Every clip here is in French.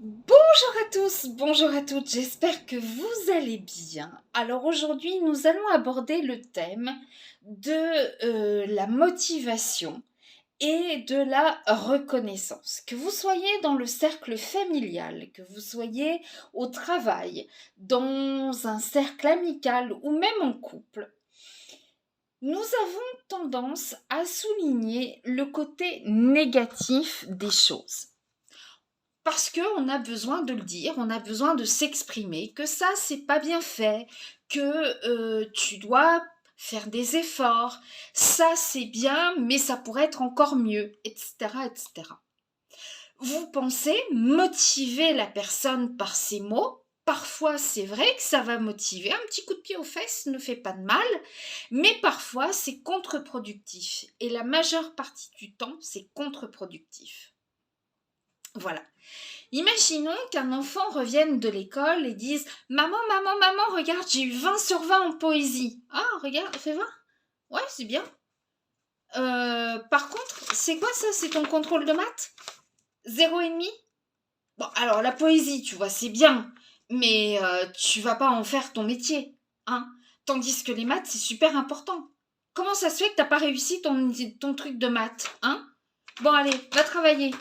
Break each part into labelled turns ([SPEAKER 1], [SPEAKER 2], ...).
[SPEAKER 1] Bonjour à tous, bonjour à toutes, j'espère que vous allez bien. Alors aujourd'hui, nous allons aborder le thème de la motivation et de la reconnaissance. Que vous soyez dans le cercle familial, que vous soyez au travail, dans un cercle amical ou même en couple, nous avons tendance à souligner le côté négatif des choses. Parce qu'on a besoin de le dire, on a besoin de s'exprimer, que ça, c'est pas bien fait, que tu dois faire des efforts, ça, c'est bien, mais ça pourrait être encore mieux, etc., etc. Vous pensez motiver la personne par ces mots. Parfois, c'est vrai que ça va motiver. Un petit coup de pied aux fesses ne fait pas de mal, mais parfois, c'est contre-productif. Et la majeure partie du temps, c'est contre-productif. Voilà. Imaginons qu'un enfant revienne de l'école et dise Maman, maman, maman, regarde, j'ai eu 20 sur 20 en poésie. Ah, regarde, fais voir. Ouais, c'est bien. Par contre, c'est quoi ça? C'est ton contrôle de maths? 0,5? Bon, alors la poésie, tu vois, c'est bien, mais tu vas pas en faire ton métier, hein. Tandis que les maths, c'est super important. Comment ça se fait que t'as pas réussi ton truc de maths, hein? Bon, allez, va travailler.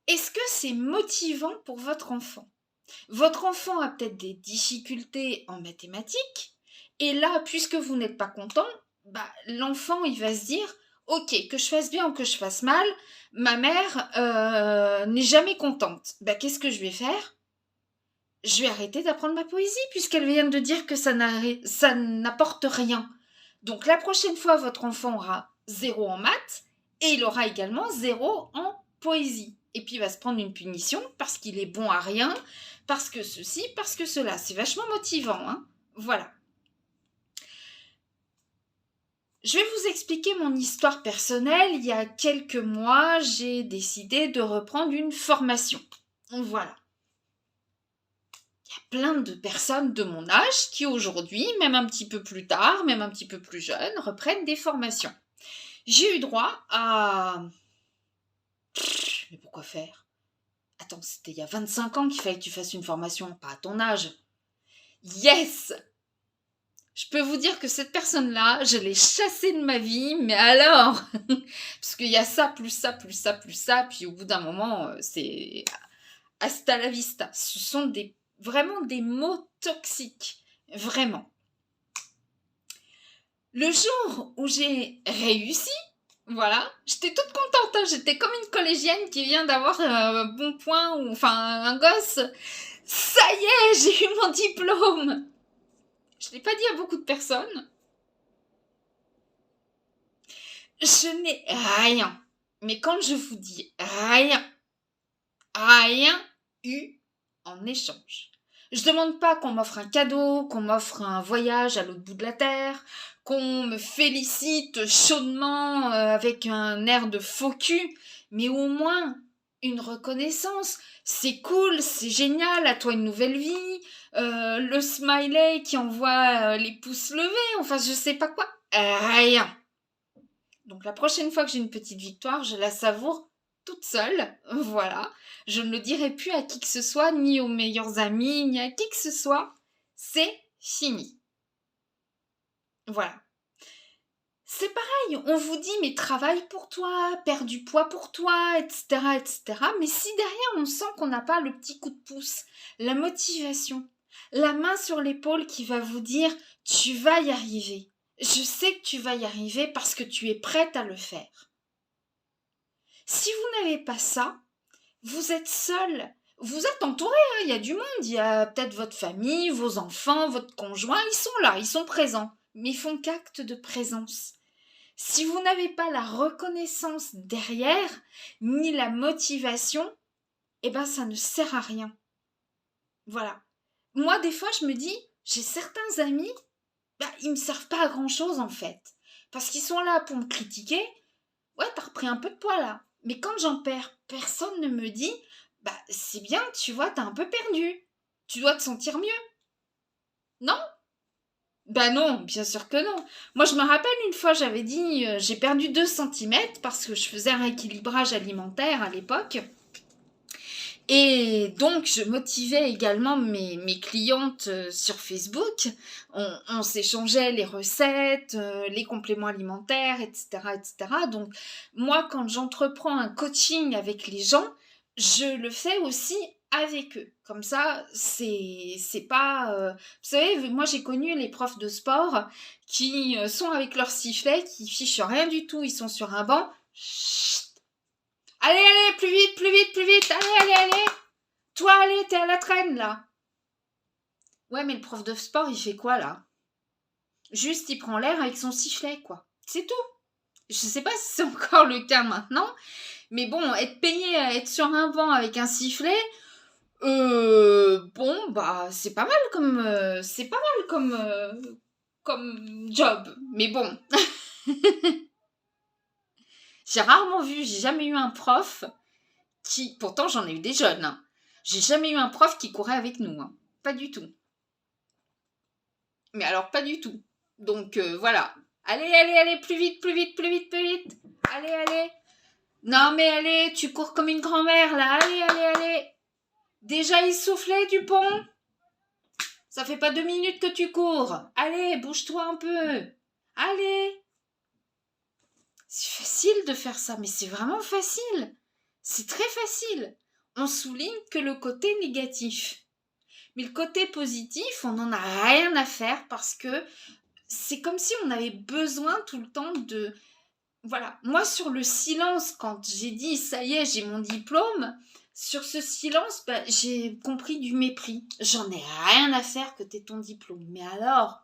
[SPEAKER 1] Est-ce que c'est motivant pour votre enfant? Votre enfant a peut-être des difficultés en mathématiques, et là, puisque vous n'êtes pas content, l'enfant, il va se dire, ok, que je fasse bien ou que je fasse mal, ma mère n'est jamais contente. Qu'est-ce que je vais faire? Je vais arrêter d'apprendre ma poésie, puisqu'elle vient de dire que ça n'apporte rien. Donc la prochaine fois, votre enfant aura 0 en maths, et il aura également 0 en poésie. Et puis il va se prendre une punition parce qu'il est bon à rien, parce que ceci, parce que cela. C'est vachement motivant, hein. Voilà. Je vais vous expliquer mon histoire personnelle. Il y a quelques mois, j'ai décidé de reprendre une formation. Voilà. Il y a plein de personnes de mon âge qui aujourd'hui, même un petit peu plus tard, même un petit peu plus jeunes, reprennent des formations. J'ai eu droit à... Mais pourquoi faire? Attends, c'était il y a 25 ans qu'il fallait que tu fasses une formation, pas à ton âge. Yes! Je peux vous dire que cette personne-là, je l'ai chassée de ma vie, mais alors parce qu'il y a ça, plus ça, plus ça, plus ça, puis au bout d'un moment, c'est hasta la vista. Ce sont vraiment des mots toxiques. Vraiment. Le jour où j'ai réussi, voilà, j'étais toute contente, hein. J'étais comme une collégienne qui vient d'avoir un bon point, ou enfin un gosse. Ça y est, j'ai eu mon diplôme. Je ne l'ai pas dit à beaucoup de personnes. Je n'ai rien. Mais quand je vous dis rien, rien eu en échange. Je demande pas qu'on m'offre un cadeau, qu'on m'offre un voyage à l'autre bout de la terre, qu'on me félicite chaudement avec un air de faux cul, mais au moins une reconnaissance. C'est cool, c'est génial, à toi une nouvelle vie, le smiley qui envoie les pouces levés, enfin je sais pas quoi. Rien. Donc la prochaine fois que j'ai une petite victoire, je la savoure toute seule, voilà. Je ne le dirai plus à qui que ce soit, ni aux meilleurs amis, ni à qui que ce soit. C'est fini. Voilà. C'est pareil, on vous dit mais travaille pour toi, perds du poids pour toi, etc., etc. Mais si derrière on sent qu'on n'a pas le petit coup de pouce, la motivation, la main sur l'épaule qui va vous dire tu vas y arriver. Je sais que tu vas y arriver parce que tu es prête à le faire. Si vous n'avez pas ça, vous êtes seul. Vous êtes entouré, hein, il y a du monde. Il y a peut-être votre famille, vos enfants, votre conjoint. Ils sont là, ils sont présents. Mais ils font qu'acte de présence. Si vous n'avez pas la reconnaissance derrière, ni la motivation, eh ben ça ne sert à rien. Voilà. Moi, des fois, je me dis, j'ai certains amis, ils me servent pas à grand chose en fait. Parce qu'ils sont là pour me critiquer. Ouais, t'as repris un peu de poids là. Mais quand j'en perds, personne ne me dit, c'est bien, tu vois, t'as un peu perdu. Tu dois te sentir mieux. Non? Bah non, bien sûr que non. Moi, je me rappelle une fois, j'avais dit, j'ai perdu 2 centimètres parce que je faisais un rééquilibrage alimentaire à l'époque. Et donc, je motivais également mes clientes sur Facebook. On s'échangeait les recettes, les compléments alimentaires, etc., etc. Donc, moi, quand j'entreprends un coaching avec les gens, je le fais aussi avec eux. Comme ça, c'est pas... Vous savez, moi, j'ai connu les profs de sport qui sont avec leur sifflet, qui fichent rien du tout. Ils sont sur un banc. Chut. Allez, allez, plus vite, plus vite, plus vite. Allez, allez, allez. Toi, allez, t'es à la traîne, là. Ouais, mais le prof de sport, il fait quoi, là? Juste, il prend l'air avec son sifflet, quoi. C'est tout. Je sais pas si c'est encore le cas maintenant, mais bon, être payé à être sur un banc avec un sifflet, bon, bah, c'est pas mal comme job. Mais bon, j'ai jamais eu un prof pourtant j'en ai eu des jeunes, hein. J'ai jamais eu un prof qui courait avec nous, hein. Pas du tout. Mais alors pas du tout. Donc voilà. Allez, allez, allez, plus vite, plus vite, plus vite, plus vite. Allez, allez. Non mais allez, tu cours comme une grand-mère là. Allez, allez, allez. Déjà essoufflé du pont. Ça fait pas 2 minutes que tu cours. Allez, bouge-toi un peu. Allez. C'est facile de faire ça, mais c'est vraiment facile. C'est très facile. On souligne que le côté négatif. Mais le côté positif, on n'en a rien à faire parce que c'est comme si on avait besoin tout le temps de... Voilà, moi sur le silence, quand j'ai dit ça y est, j'ai mon diplôme, sur ce silence, bah, j'ai compris du mépris. J'en ai rien à faire que t'aies ton diplôme. Mais alors,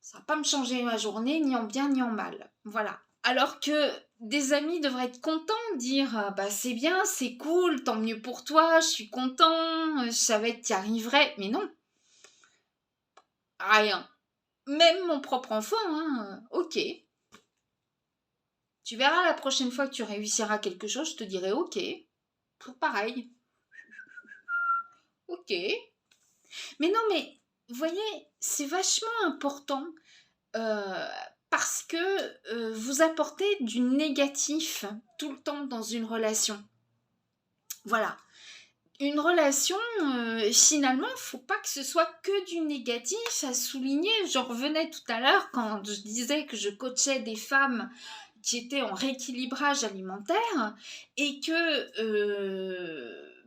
[SPEAKER 1] ça va pas me changer ma journée, ni en bien ni en mal. Voilà. Alors que des amis devraient être contents, dire ah, bah c'est bien, c'est cool, tant mieux pour toi, je suis content, je savais que tu y arriverais. Mais non, rien. Même mon propre enfant, hein, ok. Tu verras la prochaine fois que tu réussiras quelque chose, je te dirai ok. Tout pareil. Ok. Mais non, mais vous voyez, c'est vachement important euh, parce que vous apportez du négatif tout le temps dans une relation. Voilà. Une relation, finalement, faut pas que ce soit que du négatif à souligner. J'en revenais tout à l'heure quand je disais que je coachais des femmes qui étaient en rééquilibrage alimentaire et que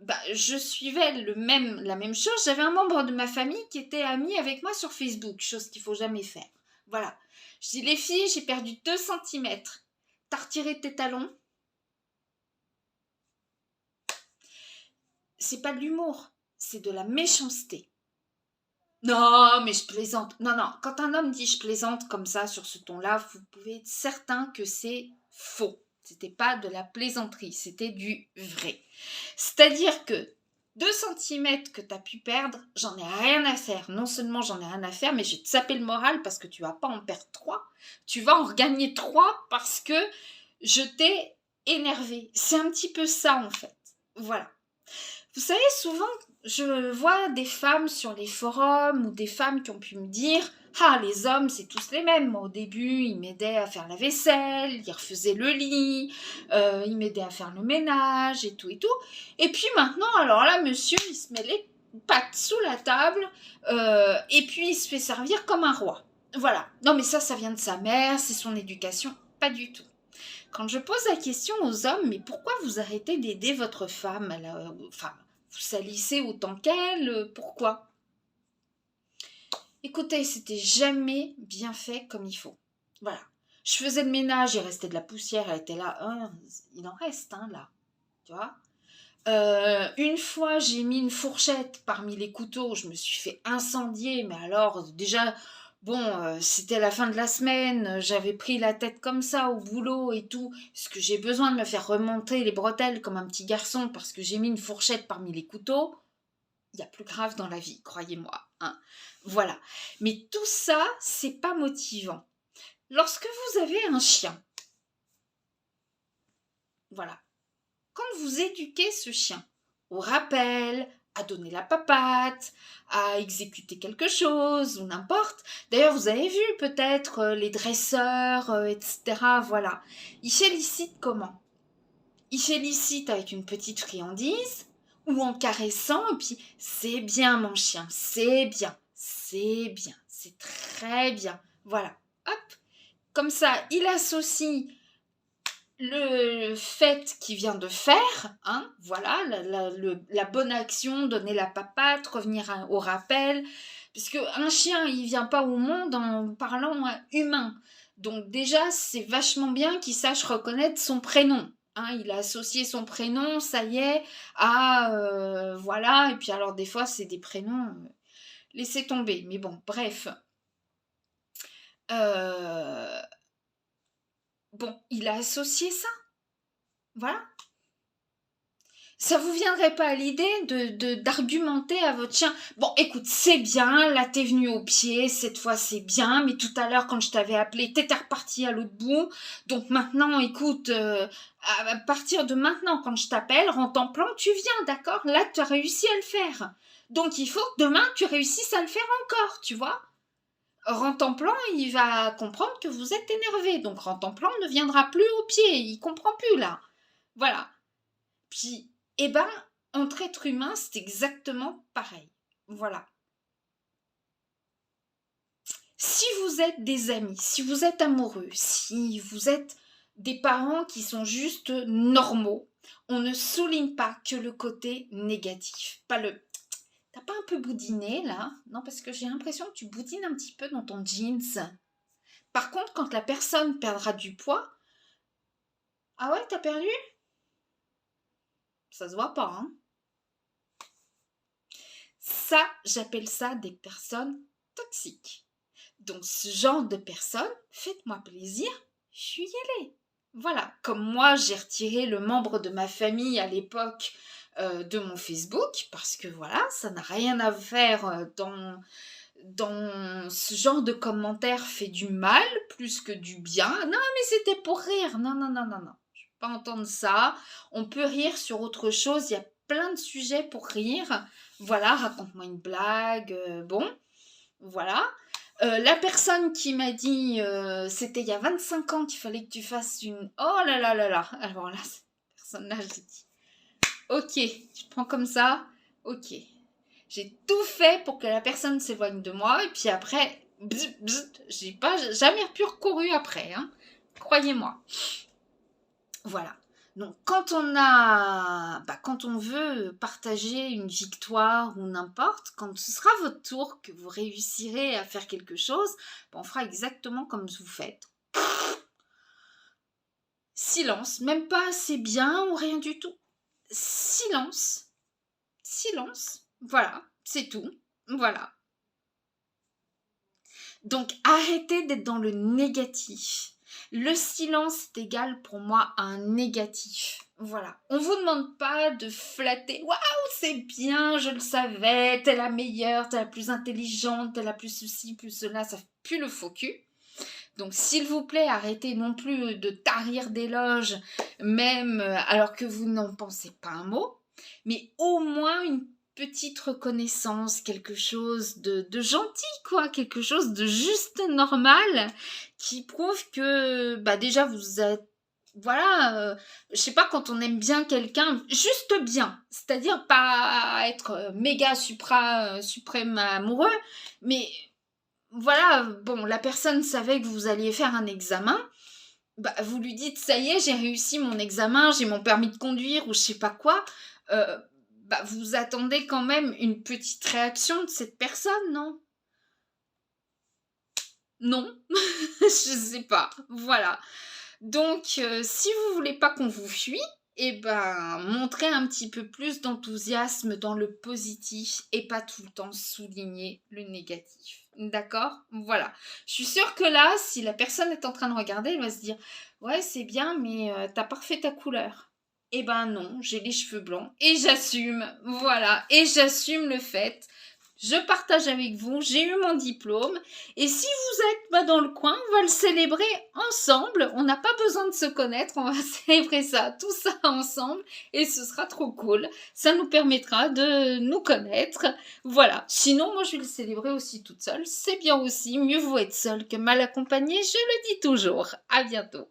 [SPEAKER 1] bah, je suivais la même chose. J'avais un membre de ma famille qui était ami avec moi sur Facebook, chose qu'il faut jamais faire. Voilà. Je dis, les filles, j'ai perdu 2 centimètres. T'as retiré tes talons? C'est pas de l'humour, c'est de la méchanceté. Non, mais je plaisante. Non, non, quand un homme dit je plaisante comme ça sur ce ton-là, vous pouvez être certain que c'est faux. C'était pas de la plaisanterie, c'était du vrai. C'est-à-dire que 2 centimètres que tu as pu perdre, j'en ai rien à faire. Non seulement j'en ai rien à faire, mais je vais te saper le moral parce que tu vas pas en perdre 3. Tu vas en regagner 3 parce que je t'ai énervé. C'est un petit peu ça en fait. Voilà. Vous savez, souvent, je vois des femmes sur les forums ou des femmes qui ont pu me dire ah, les hommes, c'est tous les mêmes. Moi, au début, ils m'aidaient à faire la vaisselle, ils refaisaient le lit, ils m'aidaient à faire le ménage et tout et tout. Et puis maintenant, alors là, monsieur, il se met les pattes sous la table et puis il se fait servir comme un roi. Voilà. Non, mais ça vient de sa mère, c'est son éducation. Pas du tout. Quand je pose la question aux hommes, mais pourquoi vous arrêtez d'aider votre femme enfin, vous salissez autant qu'elle, pourquoi? Écoutez, c'était jamais bien fait comme il faut. Voilà. Je faisais le ménage, il restait de la poussière, elle était là. Oh, il en reste, hein, là. Tu vois? Une fois, j'ai mis une fourchette parmi les couteaux, je me suis fait incendier, mais alors déjà, bon, c'était la fin de la semaine, j'avais pris la tête comme ça au boulot et tout, parce que j'ai besoin de me faire remonter les bretelles comme un petit garçon, parce que j'ai mis une fourchette parmi les couteaux. Il y a plus grave dans la vie, croyez-moi. Hein. Voilà. Mais tout ça, c'est pas motivant. Lorsque vous avez un chien, voilà, quand vous éduquez ce chien au rappel, à donner la papate, à exécuter quelque chose ou n'importe. D'ailleurs, vous avez vu peut-être les dresseurs, etc. Voilà. Ils félicitent comment? Ils félicitent avec une petite friandise ou en caressant et puis c'est bien mon chien, c'est bien, c'est très bien. Voilà. Hop. Comme ça, il associe le fait qu'il vient de faire, hein, voilà, la bonne action, donner la papate, revenir au rappel, puisque un chien, il vient pas au monde en parlant humain. Donc déjà, c'est vachement bien qu'il sache reconnaître son prénom. Hein, il a associé son prénom, ça y est, à voilà. Et puis alors des fois, c'est des prénoms, laissez tomber. Mais bon, bref. Euh, bon, il a associé ça. Voilà. Ça vous viendrait pas à l'idée d'argumenter à votre chien? Bon, écoute, c'est bien, là t'es venu au pied, cette fois c'est bien, mais tout à l'heure quand je t'avais appelé, t'étais reparti à l'autre bout. Donc maintenant, écoute, à partir de maintenant, quand je t'appelle, rentre en plan, tu viens, d'accord? Là, tu as réussi à le faire. Donc il faut que demain, tu réussisses à le faire encore, tu vois? Rentemplant, il va comprendre que vous êtes énervé. Donc Rentemplant ne viendra plus au pied, il comprend plus là. Voilà. Puis, eh ben, entre êtres humains, c'est exactement pareil. Voilà. Si vous êtes des amis, si vous êtes amoureux, si vous êtes des parents qui sont juste normaux, on ne souligne pas que le côté négatif. Pas le t'as pas un peu boudiné là? Non, parce que j'ai l'impression que tu boudines un petit peu dans ton jeans. Par contre, quand la personne perdra du poids, ah ouais, t'as perdu? Ça se voit pas, hein? Ça, j'appelle ça des personnes toxiques. Donc, ce genre de personnes, faites-moi plaisir, fuyez-les. Voilà, comme moi, j'ai retiré le membre de ma famille à l'époque de mon Facebook, parce que voilà, ça n'a rien à faire dans ce genre de commentaires fait du mal plus que du bien. Non, mais c'était pour rire. Non, non, non, non, non. Je ne veux pas entendre ça. On peut rire sur autre chose. Il y a plein de sujets pour rire. Voilà, raconte-moi une blague. Bon, voilà. La personne qui m'a dit, c'était il y a 25 ans qu'il fallait que tu fasses une... Oh là là là là. Alors là, cette personne-là, j'ai dit, ok, je prends comme ça. Ok. J'ai tout fait pour que la personne s'éloigne de moi. Et puis après, j'ai pas jamais pu recourir après. Hein. Croyez-moi. Voilà. Donc quand on veut partager une victoire ou n'importe, quand ce sera votre tour que vous réussirez à faire quelque chose, on fera exactement comme vous faites. Silence, même pas c'est bien ou rien du tout. Silence. Silence. Voilà, c'est tout. Voilà. Donc arrêtez d'être dans le négatif. Le silence est égal pour moi à un négatif. Voilà. On vous demande pas de flatter. Waouh, c'est bien, je le savais, t'es la meilleure, t'es la plus intelligente, t'es la plus ceci, plus cela, ça pue le faux cul. Donc s'il vous plaît, arrêtez non plus de tarir d'éloges, même alors que vous n'en pensez pas un mot, mais au moins une petite reconnaissance, quelque chose de gentil, quoi, quelque chose de juste normal, qui prouve que bah déjà vous êtes voilà, je sais pas, quand on aime bien quelqu'un, juste bien, c'est-à-dire pas être méga suprême amoureux, mais voilà, bon, la personne savait que vous alliez faire un examen, bah, vous lui dites, ça y est, j'ai réussi mon examen, j'ai mon permis de conduire ou je sais pas quoi, bah, vous attendez quand même une petite réaction de cette personne, non? Non, je sais pas, voilà. Donc, si vous voulez pas qu'on vous fuit, eh ben, montrez un petit peu plus d'enthousiasme dans le positif et pas tout le temps souligner le négatif. D'accord? Voilà. Je suis sûre que là, si la personne est en train de regarder, elle va se dire, ouais, c'est bien, mais t'as pas refait ta couleur. Eh ben non, j'ai les cheveux blancs et j'assume, voilà, et j'assume le fait. je partage avec vous, j'ai eu mon diplôme. Et si vous êtes pas dans le coin, on va le célébrer ensemble. On n'a pas besoin de se connaître, on va célébrer ça, tout ça ensemble. Et ce sera trop cool. Ça nous permettra de nous connaître. Voilà. Sinon, moi, je vais le célébrer aussi toute seule. C'est bien aussi. Mieux vaut être seule que mal accompagnée. Je le dis toujours. À bientôt.